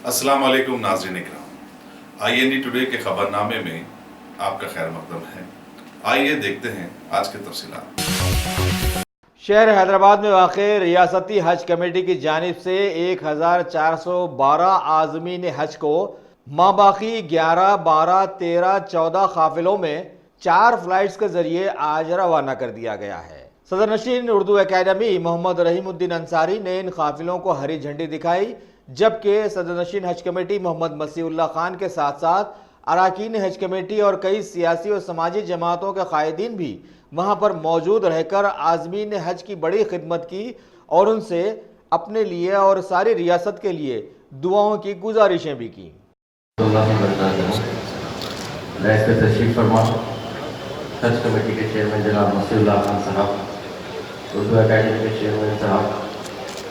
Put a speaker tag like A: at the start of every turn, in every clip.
A: अस्सलाम वालेकुम नाज़रीन इकराम, IND टुडे के खबरनामे में आपका खैर मकदम है। आइए देखते हैं आज के तफसीलात।
B: शहर हैदराबाद में वाक़ रियासती हज कमेटी की जानिब से 1412 आज़मीन हज को माबाकी 11, 12, 13, 14 काफिलों में 4 फ्लाइट्स के जरिए आज रवाना कर दिया गया है। सदर नशीन उर्दू एकेडमी मोहम्मद रहीमुद्दीन अंसारी ने इन काफिलों को हरी झंडी दिखाई, जबकि सदर नशीन हज कमेटी मोहम्मद मसीहुल्लाह खान के साथ साथ अरकान हज कमेटी और कई सियासी और समाजी जमातों के कायदीन भी वहां पर मौजूद रहकर आज़मीन हज की बड़ी खिदमत की और उनसे अपने लिए और सारी रियासत के लिए दुआओं की गुजारिशें भी की।
C: तशरीफ फरमा हज कमेटी के चेयरमैन जनाब मसीहुल्लाह खान साहब, उर्दू अकेडमी के चेयरमैन साहब,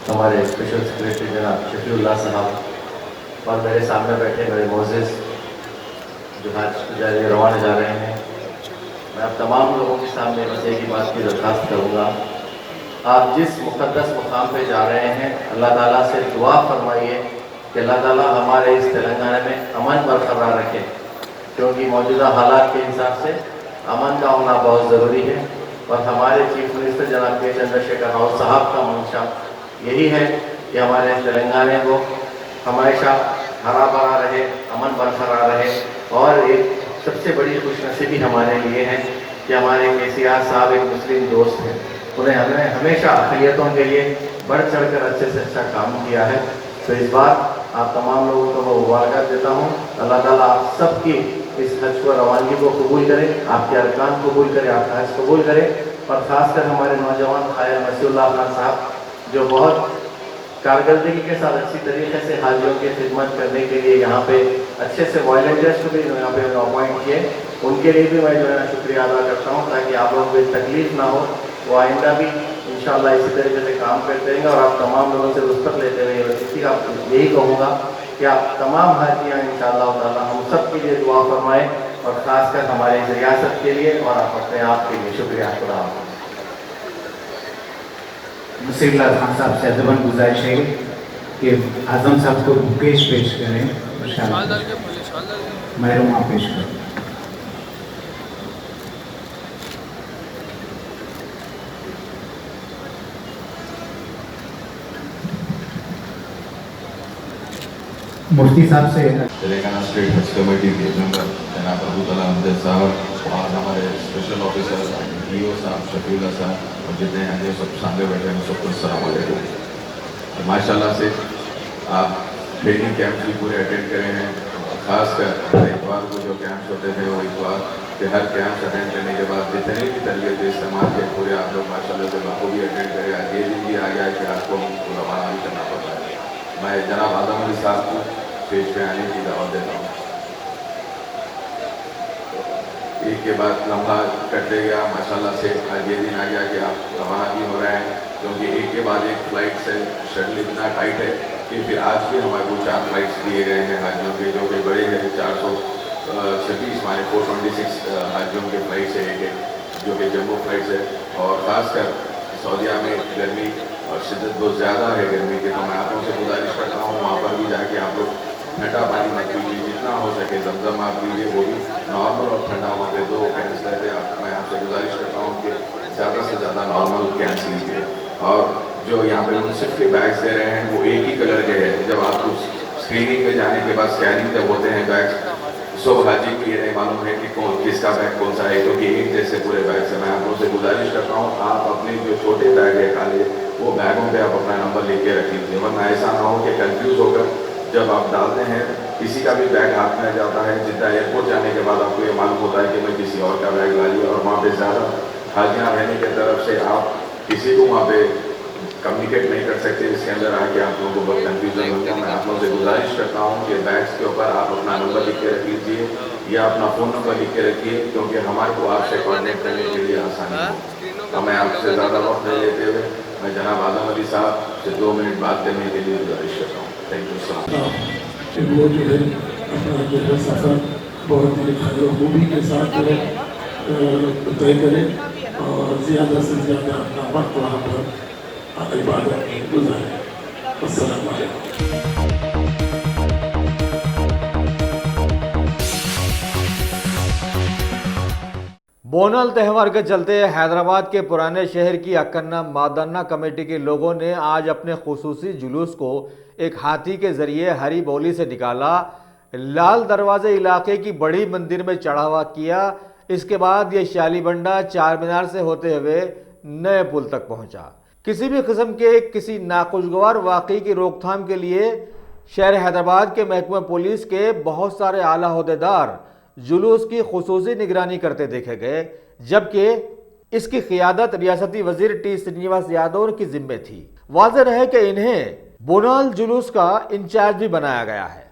C: हमारे स्पेशल सेक्रेटरी जनाब शफीउल्लाह साहब और मेरे सामने बैठे मेरे मोज़िज़ जो हज रवाना जा रहे हैं, मैं अब तमाम लोगों के सामने बस एक ही बात की दरख्वास्त करूँगा, आप जिस मुक़द्दस मुकाम पे जा रहे हैं अल्लाह ताला से दुआ फरमाइए कि अल्लाह ताला हमारे इस तेलंगाना में अमन बरकरार रखे, क्योंकि मौजूदा हालात के हिसाब से अमन का होना बहुत ज़रूरी है। और हमारे चीफ मिनिस्टर जनाब के चंद्रशेखर राव साहब का मंशा यही है कि हमारे तेलंगाना को हमेशा हरा भरा रहे, अमन बरकरार रहे। और एक सबसे बड़ी खुशनसीबी हमारे लिए है कि हमारे KCR साहब एक मुस्लिम दोस्त हैं, उन्हें हमने हमेशा अक़लियतों के लिए बढ़ चढ़ कर अच्छे से अच्छा काम किया है। तो इस बार आप तमाम लोगों को मैं मुबारकबाद देता हूँ। अल्लाह ताला आप सबकी इस हज को रवानगी को कबूल करे, आपके अरकान कबूल करे, आपका हज कबूल करे। और ख़ासकर हमारे नौजवान क़ायद मसीहुल्लाह खान साहब जो बहुत कारकर्दगी के साथ अच्छी तरीके से हाजियों की खिदमत करने के लिए यहाँ पे अच्छे से वॉलंटियर्स को भी यहाँ पे अपॉइंट किए, उनके लिए भी मैं जो है ना शुक्रिया अदा करता हूँ, ताकि आप लोगों को तकलीफ ना हो। वो आइंदा भी इंशाअल्लाह इसी तरीके से काम करते रहेंगे। और आप तमाम लोगों से रुस्पत लेते रहिए। इसी का यही कहूँगा कि आप तमाम हाजियाँ इंशाअल्लाह ताला हम सब के लिए दुआ फरमाएँ, और ख़ासकर हमारे इस रियासत के लिए और आप अपने आप के लिए। शुक्रिया। खुदा
D: मसीहुल्लाह खान साहब से अदबन गुजारिश है कि आज़म साहब को बुकेश पेश करें, महरूमा पेश करें। मुफ्ती साहब से
E: तेलंगाना स्टेट हज कमेटी के मेंबर जनाब अबू तला अहमद साहब और हमारे स्पेशल ऑफिसर DO साहब शफीउल्लाह साहब और जितने हैं सब सामने बैठे हैं सबको अस्सलाम वालेकुम। माशाल्लाह से आप ट्रेनिंग कैंप भी पूरे अटेंड करे हैं। खासकर इतवार को जो कैंप्स होते थे वो इतवार के हर कैंप्स अटेंड करने के बाद जितने भी तरबियत इस्तेमाल के पूरे आप लोग माशाल्लाह से वो भी अटेंड करें। आज ये दिन भी आ गया कि आपको रवाना भी करना पड़ता है। मैं जनाब आदम अली साहब को पेश पे आने की दावत देता हूँ। एक के बाद लम्हा करते गया माशाल्लाह से आज ये दिन आ गया कि आप रवाना भी हो रहे हैं, क्योंकि एक के बाद एक फ़्लाइट से शेड्यूल इतना टाइट है कि फिर आज भी हमारे को 4 फ्लाइट्स दिए गए हैं हाजियों के, जो कि बड़े हैं। 426 माने 426 हाजियों के फ़्लाइट्स है एक जो कि जम्मू फ्लाइट्स है। और ख़ासकर सऊदीया में गर्मी और शिद्दत बहुत ज़्यादा है गर्मी की, तो मैं आप लोगों से गुजारिश करता हूँ वहाँ पर भी जाके आप लोग ठंडा पानी मत पीजिए, जितना हो सके जमजम आप पीजिए, वो भी नॉर्मल और ठंडा वहाँ पे 2 कैंस रहते हैं। मैं आपसे गुजारिश करता हूँ कि ज़्यादा से ज़्यादा नॉर्मल कैंस लीजिए। और जो यहाँ पे मुनसिफ के बैग्स दे रहे हैं वो एक ही कलर के हैं। जब आपको स्क्रीनिंग में जाने के बाद स्कैनिंग जब होते हैं बैग्स, सब हाजी को ये नहीं मालूम है कि किसका बैग कौन सा है, क्योंकि एक जैसे पूरे बैग से। मैं आप लोगों से गुजारिश करता हूँ आप अपने जो छोटे बैग है काले, वो बैगों पे आप अपना नंबर लिख के रख लीजिए, वरना ऐसा ना हो कि कंफ्यूज होकर जब आप डालते हैं किसी का भी बैग हाथ में जाता है, जितना एयरपोर्ट जाने के बाद आपको ये मालूम होता है कि मैं किसी और का बैग ला लिया। और वहाँ पे ज़्यादा हाजियाँ रहने की तरफ से आप किसी को वहाँ पे कम्युनिकेट नहीं कर सकते, इसके अंदर आके आप लोगों को बहुत कन्फ्यूजन होता है। मैं आप लोगों से गुजारिश करता हूँ कि बैग्स के ऊपर आप अपना नंबर लिख के रख लीजिए या अपना फ़ोन नंबर लिख के रखिए, क्योंकि हमारे को आपसे कॉन्टेक्ट करने के लिए आसानी हो। तो मैं आपसे ज़्यादा वक्त नहीं लेते हुए मैं जनाब आदम अली साहब से 2 मिनट बात करने के लिए गुजारिश करता हूँ। Thank you.
F: वो जो है अपना जो है सफ़र बहुत ही खैर खूबी के साथ जो है तय करें और ज़्यादा से ज़्यादा अपना वक्त वहाँ पर इबादत में गुजारें। अस्सलाम वालेकुम।
B: बोनल त्यौहार के चलते हैदराबाद के पुराने शहर की अक्कन्ना मादन्ना कमेटी के लोगों ने आज अपने खुसूसी जुलूस को एक हाथी के जरिए हरी बोली से निकाला, लाल दरवाजे इलाके की बड़ी मंदिर में चढ़ावा किया। इसके बाद ये शालीबंडा चार मीनार से होते हुए नए पुल तक पहुंचा। किसी भी किस्म के किसी नाखुशगवार वाकई की रोकथाम के लिए शहर हैदराबाद के महकमा पुलिस के बहुत सारे आला ओहदेदार जुलूस की खुसूसी निगरानी करते देखे गए, जबकि इसकी क़ियादत रियासती वजीर टी श्रीनिवास यादव की जिम्मे थी। वाज़ेह रहे कि इन्हें बोनाल जुलूस का इंचार्ज भी बनाया गया है।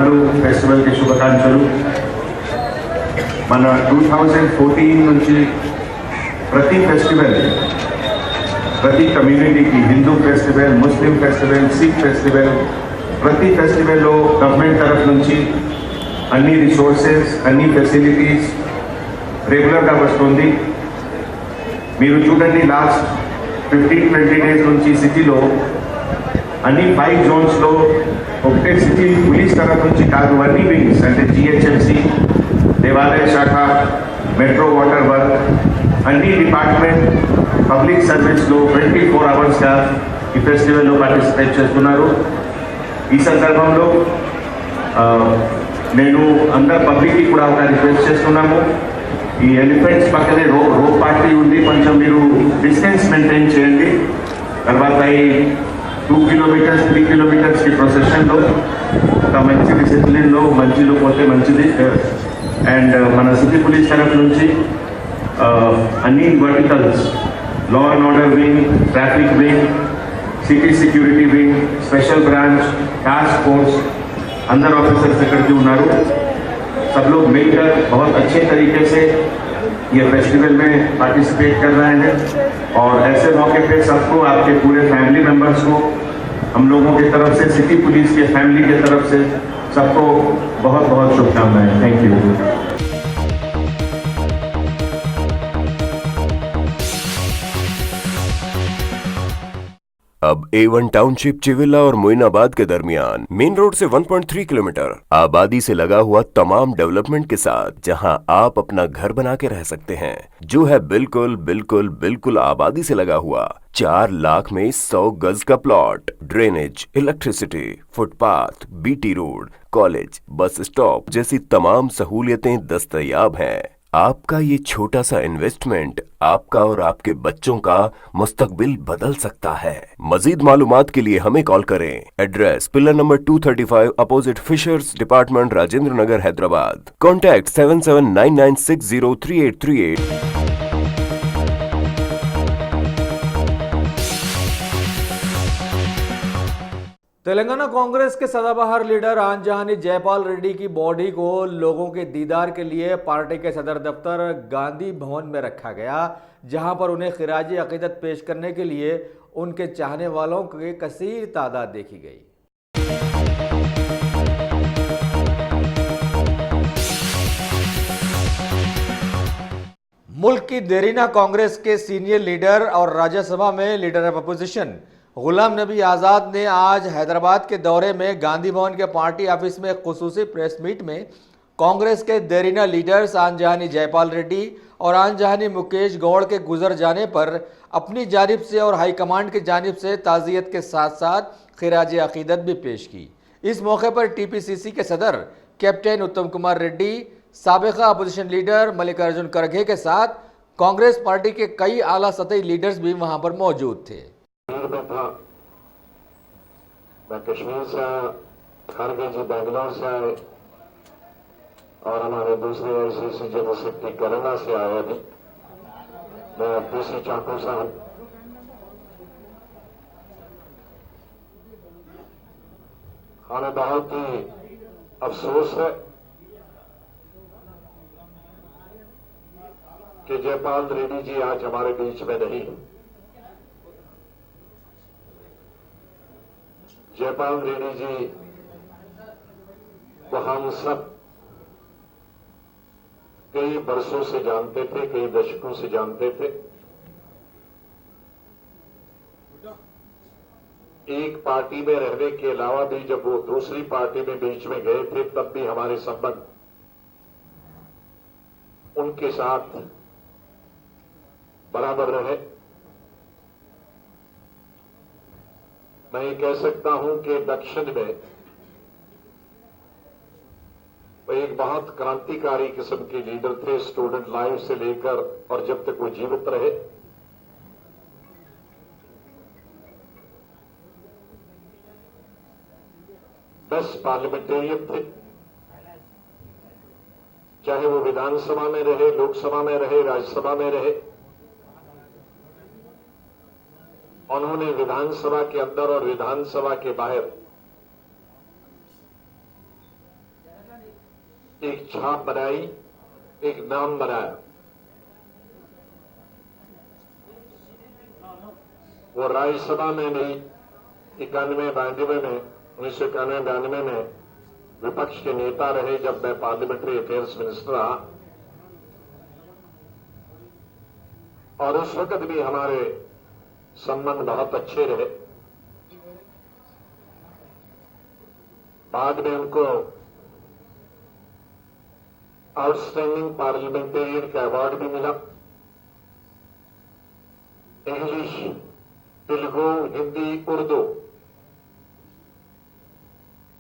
G: వందనాలు ఫెస్టివల్కి శుభాకాంక్షలు. మన 2014 నుంచి ప్రతి ఫెస్టివల్, ప్రతి కమ్యూనిటీకి, హిందూ ఫెస్టివల్, ముస్లిం ఫెస్టివల్, సిక్ ఫెస్టివల్, ప్రతి ఫెస్టివల్లో గవర్నమెంట్ తరఫు నుంచి అన్ని రిసోర్సెస్, అన్ని ఫెసిలిటీస్ రెగ్యులర్గా వస్తుంది. మీరు చూడండి, లాస్ట్ 15-20 డేస్ నుంచి సిటీలో అన్ని 5 జోన్స్లో ఒకటే సిటీ పోలీస్ తరఫు నుంచి కాదు, అన్ని వింగ్స్ అంటే జిహెచ్ఎంసి, దేవాలయ శాఖ, మెట్రో వాటర్ వర్క్, అన్ని డిపార్ట్మెంట్ పబ్లిక్ సర్వీస్లో 24 అవర్స్గా ఈ ఫెస్టివల్లో పార్టిసిపేట్ చేస్తున్నారు. ఈ సందర్భంలో నేను అందరు పబ్లిక్కి కూడా ఒక రిక్వెస్ట్ చేస్తున్నాము. ఈ ఎలిఫెంట్స్ పక్కనే రోప్ పార్టీ ఉంది, కొంచెం మీరు డిస్టెన్స్ మెయింటైన్ చేయండి. తర్వాత ఈ 2 కిలోమీటర్స్ 3 కిలోమీటర్స్కి ప్రొసెషన్లో ఒక మంచి డిసిప్లిన్లో మంచిలో పోతే మంచిది. అండ్ మన సిటీ పోలీస్ తరఫు నుంచి అన్ని verticals, law and order wing, traffic wing, city security wing, special branch, task force, अंदर ऑफिसर्स इकट्ठे उన్నారు. सब लोग मिलकर बहुत अच्छे तरीके से ये फेस्टिवल में पार्टिसिपेट कर रहे हैं. और ऐसे मौके पे सबको, आपके पूरे फैमिली मेंबर्स को हम लोगों की तरफ से, सिटी पुलिस के फैमिली की तरफ से सबको बहुत बहुत शुभकामनाएं. Thank you.
H: अब A1 टाउनशिप चिविला और मोइनाबाद के दरमियान मेन रोड से 1.3 किलोमीटर आबादी से लगा हुआ तमाम डेवलपमेंट के साथ, जहां आप अपना घर बना के रह सकते हैं, जो है बिल्कुल बिल्कुल बिल्कुल आबादी से लगा हुआ. 4 लाख में 100 गज का plot, drainage, electricity, footpath, BT road, college, bus stop जैसी तमाम सहूलियतें दस्तयाब हैं. आपका ये छोटा सा इन्वेस्टमेंट आपका और आपके बच्चों का मुस्तकबिल बदल सकता है. मजीद मालूमात के लिए हमें कॉल करें. Address pillar number 235 opposite fishers department, Rajendra Nagar, Hyderabad. Contact 7799603838.
B: Telangana Congress के सदाबहार लीडर आंजहानी जयपाल रेड्डी की बॉडी को लोगों के दीदार के लिए पार्टी के सदर दफ्तर गांधी भवन में रखा गया, जहां पर उन्हें खिराजी अकीदत पेश करने के लिए उनके चाहने वालों की कसीर तादाद देखी गई. मुल्क की देरीना कांग्रेस के सीनियर लीडर और राज्यसभा में leader of opposition Ghulam Nabi Azad ने आज हैदराबाद के दौरे में गांधी भवन के पार्टी ऑफिस में खुसूसी प्रेस मीट में कांग्रेस के देरीना लीडर्स आंजहानी जयपाल रेड्डी और आंजहानी मुकेश गौड़ के गुजर जाने पर अपनी जानिब से और हाईकमांड की जानिब से ताज़ियत के साथ साथ खिराज अकीदत भी पेश की. इस मौके पर टीपीसीसी के सदर कैप्टन उत्तम कुमार रेड्डी, साबिका अपोजिशन लीडर मल्लिकार्जुन खड़गे के साथ कांग्रेस पार्टी के कई आला सतही लीडर्स भी वहां पर मौजूद थे.
I: में था, मैं कश्मीर से आया, खड़गे जी बेंगलोर से आए और हमारे दूसरे आईसीसी जनरल सेक्रेटरी करेला से आए. अभी मैं दूसरी चाकू से हूं. हमें बहुत ही अफसोस है कि जयपाल रेड्डी जी आज हमारे बीच में नहीं. जयपाल रेड्डी जी को हम सब कई बरसों से जानते थे, कई दशकों से जानते थे. एक पार्टी में रहने के अलावा भी जब वो दूसरी पार्टी में बीच में गए थे, तब भी हमारे संबंध उनके साथ बराबर रहे. मैं ये कह सकता हूं कि दक्षिण में वो एक बहुत क्रांतिकारी किस्म के लीडर थे, स्टूडेंट लाइफ से लेकर और जब तक वो जीवित रहे. बेस्ट पार्लियामेंटेरियन थे, चाहे वो विधानसभा में रहे, लोकसभा में रहे, राज्यसभा में रहे. उन्होंने विधानसभा के अंदर और विधानसभा के बाहर एक छाप बनाई, एक नाम बनाया। वो राज्यसभा में भी 91-92 में 1991-92 में विपक्ष के नेता रहे जब मैं पार्लियामेंट्री अफेयर्स मिनिस्टर रहा, और उस वक्त भी हमारे संबंध बहुत अच्छे रहे। बाद में उनको आउटस्टैंडिंग पार्लियामेंटेरियन का अवार्ड भी मिला। इंग्लिश, तेलुगु, हिंदी, उर्दू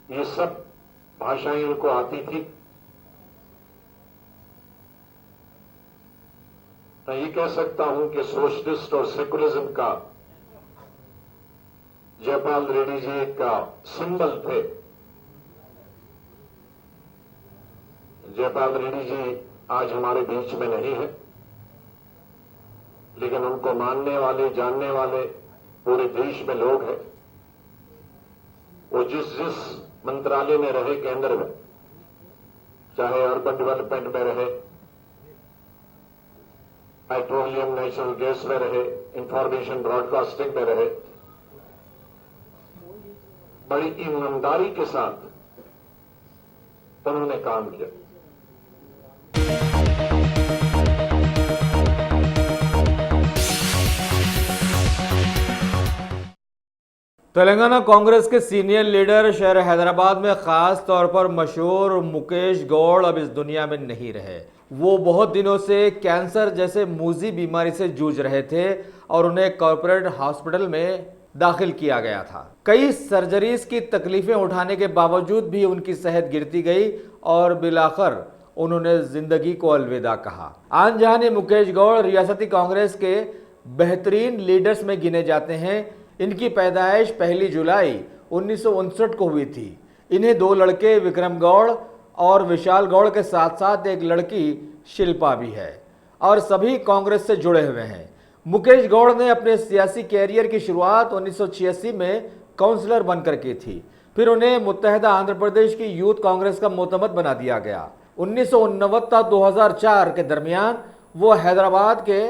I: ये सब भाषाएं उनको आती थी। मैं ये कह सकता हूं कि सोशलिस्ट और सेकुलरिज्म का जयपाल रेड्डी जी का सिंबल थे। जयपाल रेड्डी जी आज हमारे बीच में नहीं है, लेकिन उनको मानने वाले, जानने वाले पूरे देश में लोग हैं। वो जिस मंत्रालय में रहे केंद्र में, चाहे अर्बन डेवलपमेंट में रहे, पेट्रोलियम नेचुरल गैस में रहे, इंफॉर्मेशन ब्रॉडकास्टिंग में रहे, बड़ी ईमानदारी के साथ उन्होंने काम किया।
B: तेलंगाना कांग्रेस के सीनियर लीडर शहर हैदराबाद में खास तौर पर मशहूर मुकेश गौड़ अब इस दुनिया में नहीं रहे। वो बहुत दिनों से कैंसर जैसे मूजी बीमारी से जूझ रहे थे और उन्हें कॉर्पोरेट हॉस्पिटल में दाखिल किया गया था। कई सर्जरीज की तकलीफें उठाने के बावजूद भी उनकी सेहत गिरती गई और बिलाखिर उन्होंने जिंदगी को अलविदा कहा। आन जहां मुकेश गौड़ रियासती कांग्रेस के बेहतरीन लीडर्स में गिने जाते हैं। इनकी पैदाइश 1 जुलाई 1959 को हुई थी। इन्हें 2 लड़के विक्रम गौड़ और विशाल गौड़ के साथ साथ एक लड़की शिल्पा भी है और सभी कांग्रेस से जुड़े हुए हैं। मुकेश गौड़ ने अपने सियासी कैरियर की शुरुआत 1986 में काउंसलर बनकर की थी। फिर उन्हें मुत्तहिदा आंध्र प्रदेश की यूथ कांग्रेस का मोतमद बना दिया गया। 1989-2004 के दरमियान वो हैदराबाद के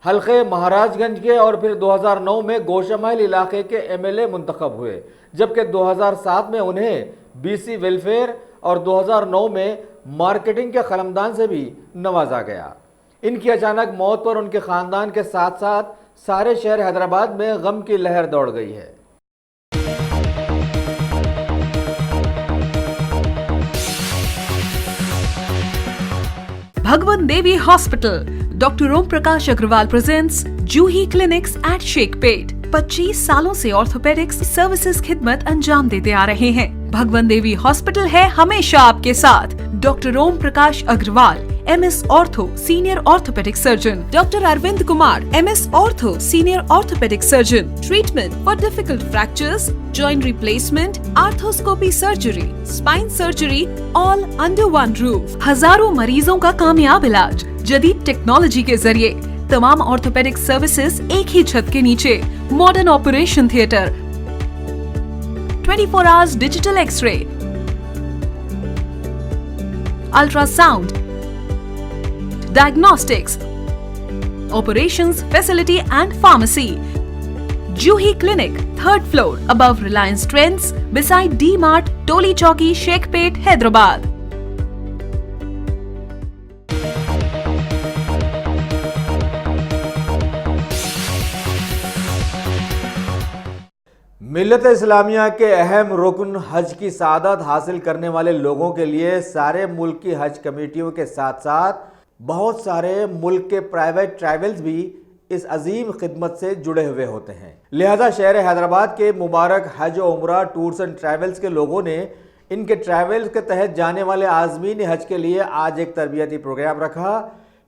B: हल्के महाराजगंज के और फिर 2009 में गोशामहल इलाके के एमएलए मुंतखब हुए, जबकि 2007 में उन्हें बीसी वेलफेयर और 2009 में मार्केटिंग के कलमदान से भी नवाजा गया। इनकी अचानक मौत पर उनके खानदान के साथ साथ सारे शहर हैदराबाद में गम की लहर दौड़ गई है।
J: Bhagwan Devi Hospital, Dr. Om Prakash Agrawal presents Juhi Clinics at Sheikhpet। 25 सालों से ऑर्थोपेडिक्स सर्विसेज खिदमत अंजाम देते आ रहे हैं। भगवान देवी हॉस्पिटल है हमेशा आपके साथ। Doctor Om Prakash Agarwal, MS ortho, senior orthopaedic surgeon. Doctor Arvind Kumar, MS ortho, senior orthopaedic surgeon. Treatment for difficult fractures, joint replacement, arthroscopy surgery, spine surgery, all under one roof. हजारों मरीजों का कामयाब इलाज जदीद टेक्नोलॉजी के जरिए। तमाम ऑर्थोपेडिक सर्विसेज एक ही छत के नीचे। Modern operation theatre, 24 hours digital x-ray, ultrasound, diagnostics, operations facility and pharmacy. Juhi Clinic, 3rd floor, above Reliance Trends, beside D-Mart, Toli Chowki, Sheikhpet, Hyderabad.
B: मिल्लत इस्लामिया के अहम रुकन हज की सादत हासिल करने वाले लोगों के लिए सारे मुल्क की हज कमेटियों के साथ साथ बहुत सारे मुल्क के प्राइवेट ट्रैवल्स भी इस अजीम खिदमत से जुड़े हुए होते हैं। लिहाजा शहर हैदराबाद के मुबारक हज और उम्रा टूर्स एंड ट्रैवल्स के लोगों ने इनके ट्रैवल्स के तहत जाने वाले आज़मीन हज के लिए आज एक तरबियती प्रोग्राम रखा।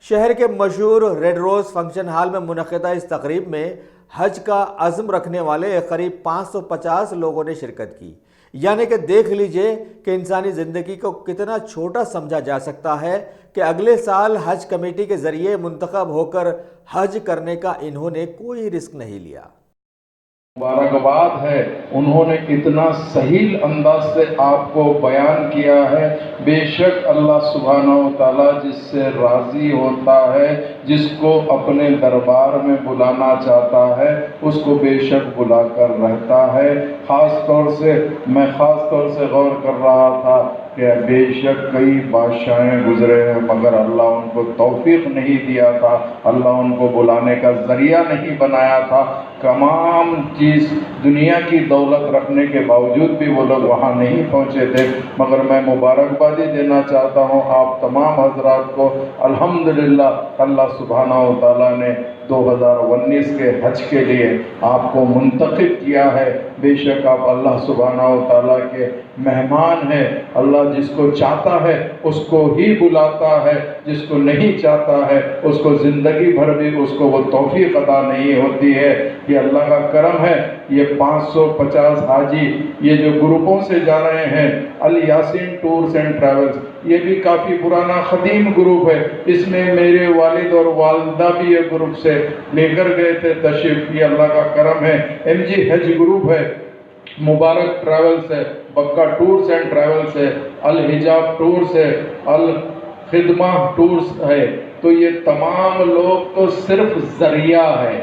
B: शहर के मशहूर रेड रोज़ फंक्शन हॉल में मुनक़िदा इस तकरीब में हज का अज़्म रखने वाले करीब 550 लोगों ने शिरकत की। यानी कि देख लीजिए कि इंसानी ज़िंदगी को कितना छोटा समझा जा सकता है कि अगले साल हज कमेटी के ज़रिए मुंतखब होकर हज करने का इन्होंने कोई रिस्क नहीं लिया।
K: मुबारकबाद है, उन्होंने इतना सही अंदाज से आपको बयान किया है। बेशक अल्लाह सुब्हानहू व तआला जिससे राज़ी होता है, जिसको अपने दरबार में बुलाना चाहता है, उसको बेशक बुलाकर रहता है। मैं ख़ास तौर से गौर कर रहा था कि बेशक कई बादशाहें गुजरे हैं, मगर अल्लाह उनको तौफीक नहीं दिया था, अल्लाह उनको बुलाने का ज़रिया नहीं बनाया था। तमाम चीज़ दुनिया की दौलत रखने के बावजूद भी वो लोग वहाँ नहीं पहुँचे थे। मगर मैं मुबारकबादी देना चाहता हूँ आप तमाम हजरात को। अल्हम्दुलिल्लाह अल्लाह सुब्हानहू व तआला ने 2019 के हज के लिए आपको मुंतखब किया है। बेशक आप अल्लाह सुब्हानहू व तआला के मेहमान हैं। अल्लाह जिसको चाहता है उसको ही बुलाता है, जिसको नहीं चाहता है उसको ज़िंदगी भर भी उसको वो तौफीक अता नहीं होती है। ये अल्लाह का करम है। ये 550 हाजी ये जो ग्रुपों से जा रहे हैं, अल यासीन टूर्स एंड ट्रैवल्स, ये भी काफ़ी पुराना ख़दीम ग्रुप है। इसमें मेरे वालिद और वालदा भी ये ग्रुप से लेकर गए थे तशरीफ। ये अल्लाह का करम है। MG हज ग्रुप है, मुबारक ट्रैवल्स है, बक्का टूर्स एंड ट्रैवल्स है, अल हिजाब टूर्स है, अल खिदमा टूर्स है। तो ये तमाम लोग तो सिर्फ ज़रिया है,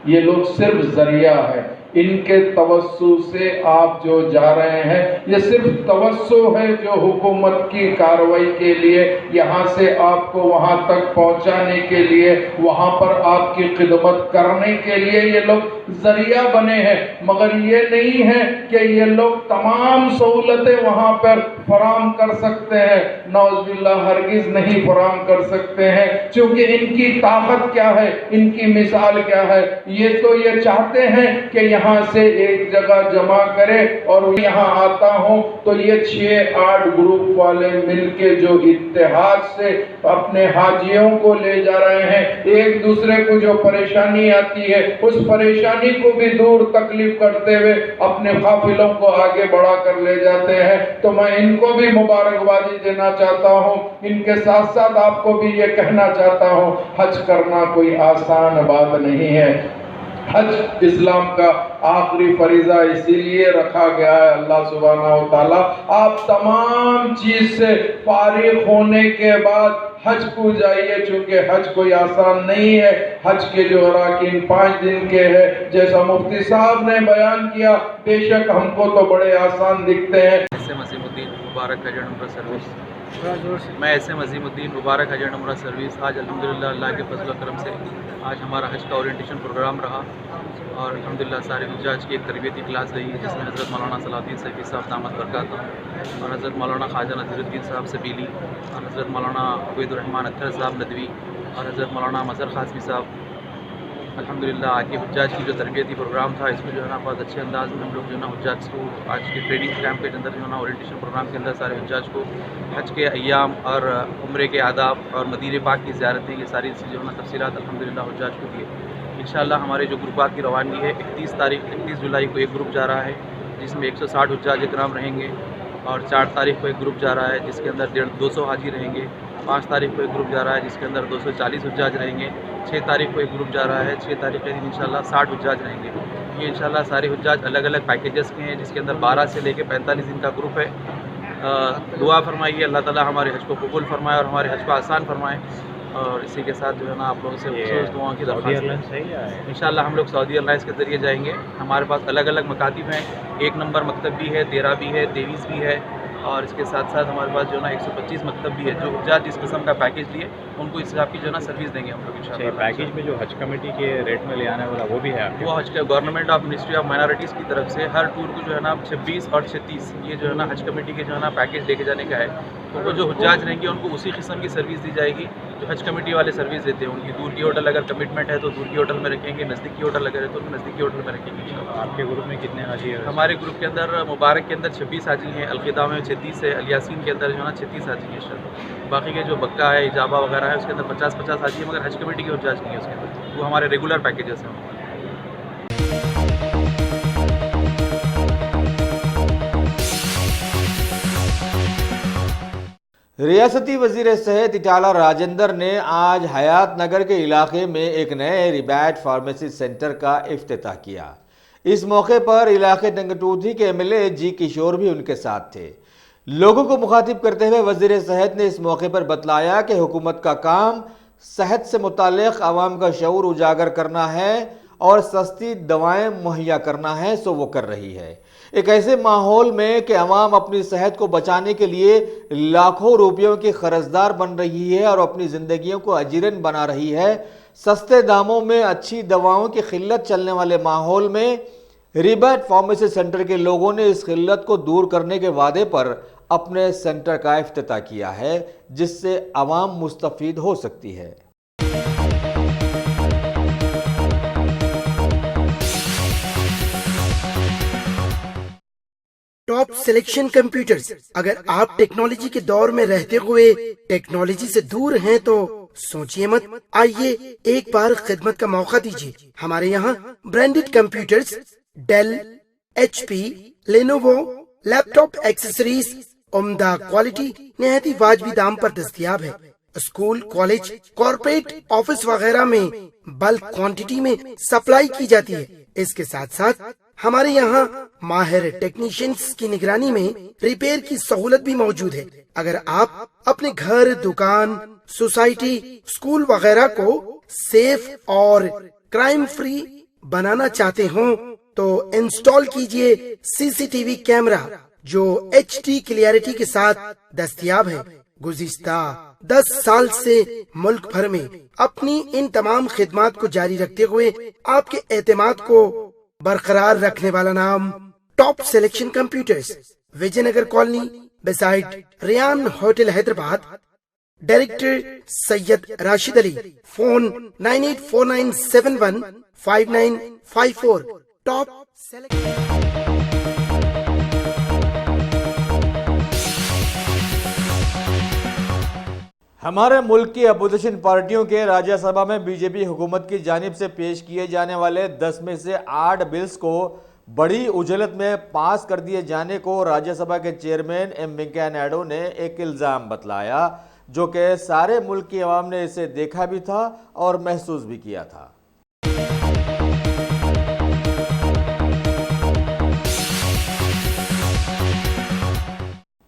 K: ये लोग सिर्फ ज़रिया है। इनके तवस्सु से आप जो जा रहे हैं, ये सिर्फ तवस्सु है जो हुकूमत की कार्रवाई के लिए, यहाँ से आपको वहाँ तक पहुँचाने के लिए, वहाँ पर आपकी खिदमत करने के लिए ये लोग ज़रिया बने हैं। मगर ये नहीं है कि ये लोग तमाम सहूलतें वहाँ पर फराम कर सकते हैं। नौज़ुबिल्लाह हरगिज़ नहीं फराम कर सकते हैं, क्योंकि इनकी ताकत क्या है, इनकी मिसाल क्या है। ये तो ये चाहते हैं कि यहाँ से एक जगह जमा करे और यहाँ आता हूँ तो ये 6-8 ग्रुप वाले मिलके जो इत्तेहाद से अपने हाजियों को ले जा रहे हैं, एक दूसरे को जो परेशानी आती है उस परेशानी को भी दूर तकलीफ करते हुए अपने काफिलों को आगे बढ़ा कर ले जाते हैं। तो मैं इनको भी मुबारकबादी देना चाहता हूँ। इनके साथ साथ आपको भी ये कहना चाहता हूँ, हज करना कोई आसान बात नहीं है। हज इस्लाम का आखिरी फरीज़ा इसीलिए रखा गया है। अल्लाह सुब्हानहू व तआला आप तमाम चीज़ से फारिग होने के बाद हज को जाइए, चूँकि हज कोई आसान नहीं है। हज के जो अराकीन 5 दिन के हैं, जैसा मुफ्ती साहब ने बयान किया, बेशक हमको तो बड़े आसान दिखते हैं।
L: ऐसे मसीमुद्दीन मुबारक हज उम्रा सर्विस, मैं ऐसे मसीमुद्दीन मुबारक हज उम्रा सर्विस। आज अल्हम्दुलिल्लाह अल्लाह के फजल करम से आज हमारा हज का ओरिएंटेशन प्रोग्राम रहा और अल्हम्दुलिल्लाह सारे हुज्जाज की एक तरबियती क्लास रही, जिसमें हज़रत मौलाना सलाहुद्दीन सैफी साहब दामद बरकात और हज़रत मौलाना ख्वाजा नज़ीरुद्दीन साहब सबीली और हज़रत मौलाना उबैदुर्रहमान अख्तर साहब नदवी और हज़रत मौलाना मज़हर क़ासिमी साहब। अल्हम्दुलिल्लाह आगे हुज्जाज की जो तरबियती प्रोग्राम था, इसमें जो है ना बहुत अच्छे अंदाज में हम लोग जो है ना हुज्जाज को आज के ट्रेनिंग कैंप के अंदर जो है ना ओरिएंटेशन प्रोग्राम के अंदर सारे हुज्जाज को हज के अय्याम और उम्रे के आदाब और मदीने पाक की ज़ियारतें, ये सारी जो है ना तफसीलात अल्हम्दुलिल्लाह हुज्जाज को दिए। इंशाअल्लाह हमारे जो ग्रुपात की रवानगी है, 31 जुलाई को एक ग्रुप जा रहा है जिसमें 160 हुज्जाज इकराम रहेंगे और 4 तारीख को एक ग्रुप जा रहा है जिसके अंदर 200 हाजी रहेंगे। 5 तारीख को एक ग्रुप जा रहा है जिसके अंदर 240 हुज्जाज रहेंगे। 6 तारीख को एक ग्रुप जा रहा है, 6 तारीख के दिन इंशाअल्लाह 60 हुज्जाज रहेंगे। ये इंशाअल्लाह सारे हुज्जाज अलग अलग पैकेजेस के हैं, जिसके अंदर 12 से लेकर 45 दिन का ग्रुप है। दुआ फरमाइए अल्लाह ताला हमारे हज को कबूल फरमाए और हमारे हज को आसान फरमाए। और इसी के साथ जो है ना आप लोगों से खुसूस दुआओं की दरख्वास्त है। इंशाअल्लाह हम लोग सऊदी एयरलाइंस के ज़रिए जाएंगे। हमारे पास अलग अलग मकातिब हैं, 1 नंबर मकतब भी है, 13 भी है, 23 भी है और इसके साथ साथ हमारे पास जो है ना 125 मकतब भी है। जो हुज्जाज जिस किस्म का पैकेज लिए उनको इस हिसाब की जो है ना सर्विस देंगे हम लोग इंशाअल्लाह।
M: पैकेज में जो हज कमेटी के रेट में ले आने वाला वो भी है आपके?
L: वो हज का government of ministry of minorities की तरफ से हर टूर को जो है ना 26 और 36 ये जो है ना हज कमेटी के जो है ना पैकेज लेके जाने का है। तो वो जो हुज्जाज रहेंगे उनको उसी किस्म की सर्विस दी जाएगी जो हज कमेटी वाले सर्विस देते हैं। उनकी दूर की होटल अगर कमिटमेंट है तो दूर की होटल में रखेंगे, नज़दीक की होटल अगर है तो नज़दीक की होटल में रखेंगे।
M: आपके ग्रुप में कितने हाजी हैं?
L: हमारे ग्रुप के अंदर मुबारक के अंदर 26 हाजी हैं, अलखिदा में 36 है, अल यासीन के अंदर जो है ना 36 हाजी हैं शायद। बाकी के जो बक्का है, इजाबा वगैरह है उसके अंदर 50-50 हाजी है, मगर हज कमेटी के हुज्जाज नहीं है उसके अंदर, वो हमारे रेगुलर पैकेजेस हैं।
B: रियासती वज़ीर सेहत इटाला राजेंद्र ने आज हयात नगर के इलाके में एक नए रिबैट फार्मेसी सेंटर का इफ्तिताह किया। इस मौके पर इलाके डंगटूथी के एमएलए जी किशोर भी उनके साथ थे। लोगों को मुखातिब करते हुए वजीर सेहत ने इस मौके पर बतलाया कि हुकूमत का काम सेहत से मुताल्लिक आवाम का शऊर उजागर करना है और सस्ती दवाएं मुहैया करना है, सो वो कर रही है। एक ऐसे माहौल में कि अवाम अपनी सेहत को बचाने के लिए लाखों रुपयों की कर्जदार बन रही है और अपनी जिंदगियों को अजीरन बना रही है, सस्ते दामों में अच्छी दवाओं की किल्लत चलने वाले माहौल में रिबैट फार्मेसी सेंटर के लोगों ने इस किल्लत को दूर करने के वादे पर अपने सेंटर का इफ्तिताह किया है, जिससे अवाम मुस्तफीद हो सकती है।
N: Top selection computers. अगर आप टेक्नोलॉजी के दौर में रहते हुए टेक्नोलॉजी से दूर हैं तो सोचिए मत, आइए एक बार खिदमत का मौका दीजिए। हमारे यहाँ branded computers Dell, HP, Lenovo, laptop accessories उम्दा क्वालिटी निहायत ही वाजबी दाम पर दस्तयाब है। स्कूल, कॉलेज, कॉर्पोरेट, ऑफिस वगैरह में बल्क क्वांटिटी में सप्लाई की जाती है। इसके साथ साथ हमारे यहाँ माहिर टेक्नीशियंस की निगरानी में रिपेयर की सहूलत भी मौजूद है। अगर आप अपने घर, दुकान, सोसाइटी, स्कूल वगैरह को सेफ और क्राइम फ्री बनाना चाहते हो तो इंस्टॉल कीजिए CCTV कैमरा जो HD क्लियरिटी के साथ दस्तयाब है। गुज़िश्ता 10 साल से मुल्क भर में अपनी इन तमाम खिदमात को जारी रखते हुए आपके एतमाद को बरकरार रखने वाला नाम top selection computers, Vijayanagar colony beside Riyan hotel Hyderabad. Director Syed Rashid Ali. Phone 9849715954। Top
B: हमारे मुल्क की अपोजिशन पार्टियों के राज्यसभा में बीजेपी हुकूमत की जानिब से पेश किए जाने वाले 10 में से 8 बिल्स को बड़ी उजलत में पास कर दिए जाने को राज्यसभा के चेयरमैन एम वेंकैया नायडू ने एक इल्ज़ाम बतलाया, जो कि सारे मुल्क की आवाम ने इसे देखा भी था और महसूस भी किया था।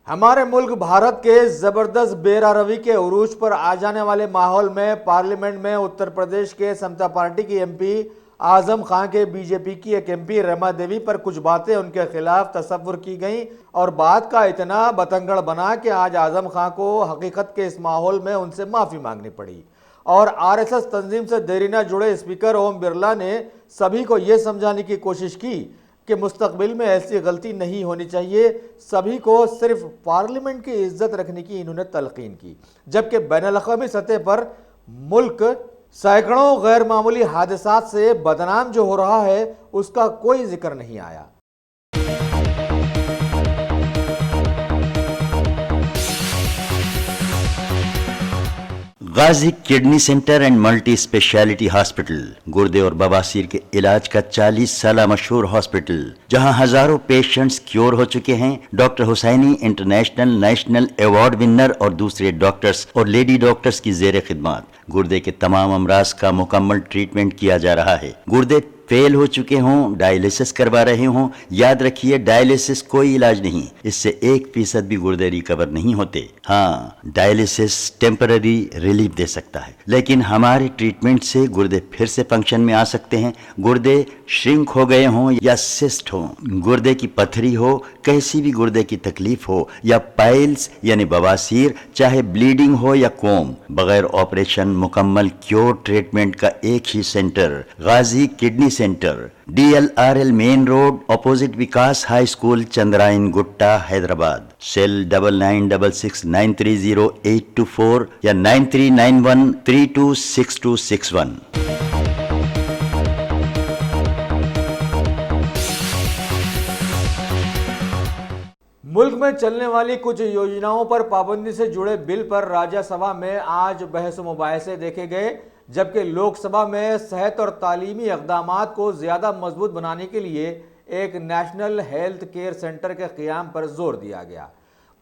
B: हमारे मुल्क भारत के जबरदस्त बेरारवी के उरूज पर आ जाने वाले माहौल में पार्लियामेंट में उत्तर प्रदेश के समता पार्टी की MP आजम खान के बीजेपी की एक MP रमा देवी पर कुछ बातें उनके खिलाफ तस्वुर की गई और बात का इतना बतंगड़ बना कि आज आजम खान को हकीकत के इस माहौल में उनसे माफ़ी मांगनी पड़ी। और RSS तंजीम से देरीना जुड़े स्पीकर ओम बिरला ने सभी को ये समझाने की कोशिश की कि मुस्तकबिल में ऐसी गलती नहीं होनी चाहिए। सभी को सिर्फ पार्लियामेंट की इज्जत रखने की इन्होंने तलकीन की, जबकि बैनुल-अक़वामी सतह पर मुल्क सैकड़ों गैर मामूली हादसात से बदनाम जो हो रहा है उसका कोई जिक्र नहीं आया।
O: Ghazi kidney centre and multi speciality hospital, गुर्दे और बवासीर के इलाज का 40 साल मशहूर हॉस्पिटल, जहां हजारों पेशेंट्स क्योर हो चुके हैं। Doctor Hussaini international national award winner और दूसरे डॉक्टर्स और लेडी डॉक्टर्स की जेर खिदमत गुर्दे के तमाम अमराज का मुकम्मल ट्रीटमेंट किया जा रहा है। गुर्दे फेल हो चुके हों, डायलिसिस करवा रहे हों, याद रखिए डायलिसिस कोई इलाज नहीं, इससे 1% भी गुर्दे रिकवर नहीं होते। हाँ, डायलिसिस टेम्पररी रिलीफ दे सकता है, लेकिन हमारे ट्रीटमेंट से गुर्दे फिर से फंक्शन में आ सकते हैं। गुर्दे श्रिंक हो गए हों या सिस्ट हो, गुर्दे की पथरी हो, कैसी भी गुर्दे की तकलीफ हो या पाइल्स यानी बवासीर, चाहे ब्लीडिंग हो या कोम, बगैर ऑपरेशन मुकम्मल क्योर ट्रीटमेंट का एक ही centre, Ghazi kidney centre, DLRL main road opposite Vikas high school, Chandrayan Gutta, Hyderabad. Cell 9966930824 या 9391326261।
B: मुल्क में चलने वाली कुछ योजनाओं पर पाबंदी से जुड़े बिल पर राज्यसभा में आज बहस मुबाहिसे देखे गए, जबकि लोकसभा में सेहत और तालीमी इक़दामात को ज़्यादा मजबूत बनाने के लिए एक नेशनल हेल्थ केयर सेंटर के क़याम पर जोर दिया गया।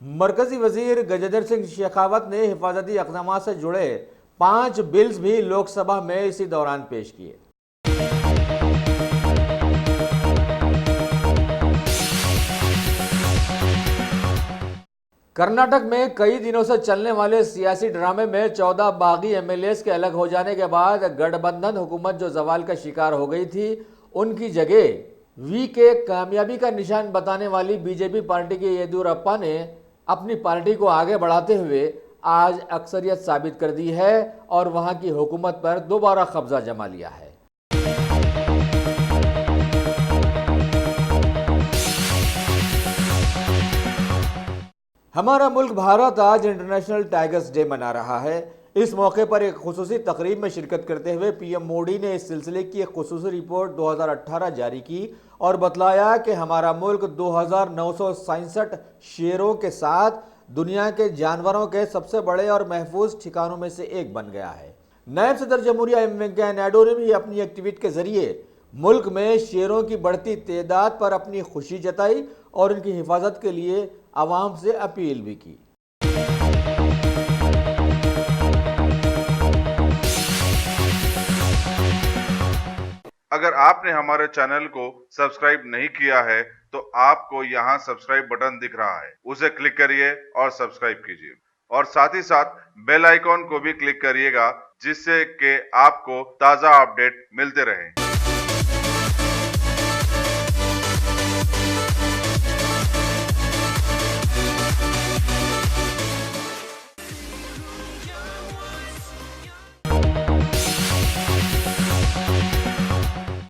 B: मरकज़ी वज़ीर गजेंद्र सिंह शेखावत ने हिफाजती इक़दामात से जुड़े 5 बिल्स भी लोकसभा में इसी दौरान पेश किए। कर्नाटक में कई दिनों से चलने वाले सियासी ड्रामे में 14 बागी एमएलएस के अलग हो जाने के बाद गठबंधन हुकूमत जो जवाल का शिकार हो गई थी, उनकी जगह वी के कामयाबी का निशान बताने वाली बीजेपी पार्टी के येदियुरप्पा ने अपनी पार्टी को आगे बढ़ाते हुए आज अक्सरियत साबित कर दी है और वहां की हुकूमत पर दोबारा कब्जा जमा लिया है। हमारा मुल्क भारत आज इंटरनेशनल टाइगर्स डे मना रहा है। इस मौके पर एक खुसूसी तकरीब में शिरकत करते हुए पीएम मोदी ने इस सिलसिले की एक खुसूसी रिपोर्ट 2018 जारी की और बतलाया कि हमारा मुल्क 2967 शेरों के साथ दुनिया के जानवरों के सबसे बड़े और महफूज ठिकानों में से एक बन गया है। नायब सदर जमहूरिया एम वेंकैया नायडू ने भी अपनी एक ट्वीट के जरिए मुल्क में शेरों की बढ़ती तादाद पर अपनी खुशी जताई और इनकी हिफाजत के लिए आवाम से अपील भी की।
A: अगर आपने हमारे चैनल को सब्सक्राइब नहीं किया है तो आपको यहाँ सब्सक्राइब बटन दिख रहा है, उसे क्लिक करिए और सब्सक्राइब कीजिए और साथ ही साथ बेल आइकॉन को भी क्लिक करिएगा जिससे कि आपको ताज़ा अपडेट मिलते रहें।